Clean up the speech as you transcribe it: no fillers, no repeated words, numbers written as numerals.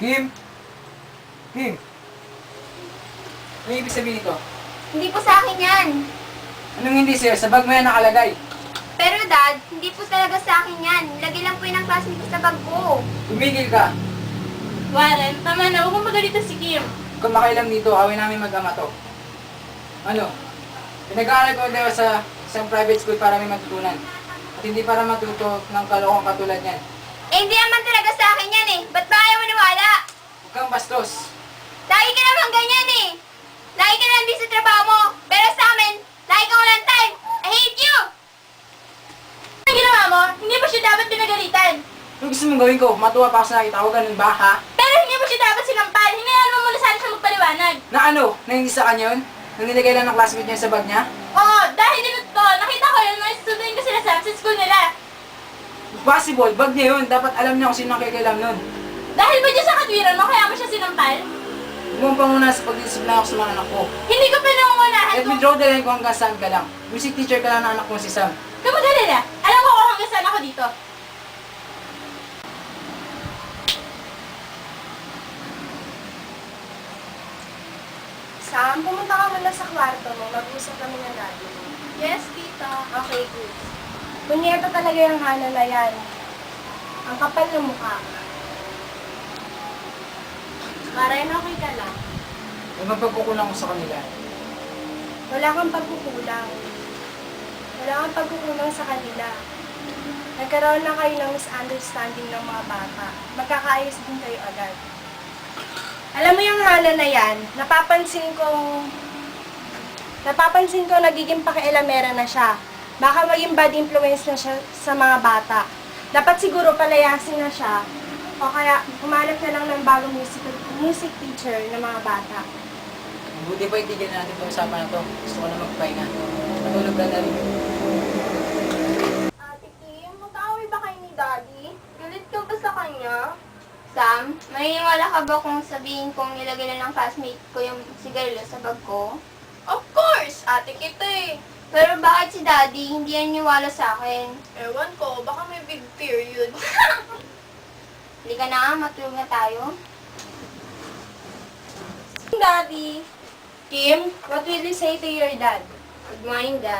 Kim? Kim? Ano ibig sabihin nito? Hindi po sa akin yan. Anong hindi sir? Sa bag mo yan nakalagay. Pero dad, hindi po talaga sa akin yan. Lagay lang po yun ang classmate ko sa bag ko. Tumigil ka. Warren, tama na. Huwag mong magalito si Kim. Kung makailam dito, awin namin mag-ama to. Ano? Pinag-aaral ko daw sa isang private school para may matutunan. At hindi para matuto ng kalokong katulad yan. Eh, hindi naman talaga sa akin yan eh. Ba't ba ayaw maniwala? Huwag kang bastos. Lagi ka naman ganyan eh. Lagi ka lang din sa trabaho mo. Pero sa amin, lagi ka walang time. I hate you! Ang ginawa mo, hindi mo siya dapat pinagalitan. Ano gusto mong gawin ko? Matuwa pa ako sa nakita ko, ganun ba ha? Pero hindi mo siya dapat sinampal. Hinayaan mo muna sana siya magpaliwanag. Na ano? Na hindi sa kanya yun? Nang nilagay lang ng classmate niya sa bag niya? Oo, dahil din ito, nakita ko yun, mga student ko sila sa school nila. Possible, bag niya yun. Dapat alam niya kung sino ang kikialam nun. Dahil ba dyan sa katwiran mo, kaya mo siya sinampal? Huwag mong panguna sa pagdisiplina ako sa mga anak ko. Hindi ko pinangungunahan Let me kung... draw the line kung hanggang saan ka lang. Music teacher ka lang ng anak mo si Sam. Kamagalala, alam ko kung hanggang saan ako dito. Sam, pumunta ka muna sa kwarto mo. Mag-usap kami ng daddy mo. Yes, tita. Okay, good. Punyeta talaga yung Hana na yan. Ang kapal ng mukha. Warren, okay ka lang. Huwag mapagkukulang ko sa kanila. Wala kang pagkukulang. Wala kang pagkukulang sa kanila. Nagkaroon na kayo ng misunderstanding ng mga bata. Magkakaayos din kayo agad. Alam mo yung Hana na yan, napapansin ko nagiging pakialamera na siya. Baka maging bad influence na siya sa mga bata. Dapat siguro palayasin na siya o kaya humanap na lang ng bagong music teacher ng mga bata. Buti pa itigil na natin itong usapan na to. Gusto ko na magpahinga. Matulog ka na rin. Ate Kim, mag-away ba kayo ni Daddy? Galit ka ba sa kanya? Sam, maniniwala ka ba kung sabihin kong nilagay na ng classmate ko yung sigarilyo sa bag ko? Of course, ate kita eh. Pero bakit si Daddy hindi yan niwala sa akin? Ewan ko, baka may big period. Hindi ka na nga, matulog na tayo. Daddy. Kim, what will you say to your dad? Good morning, Dad.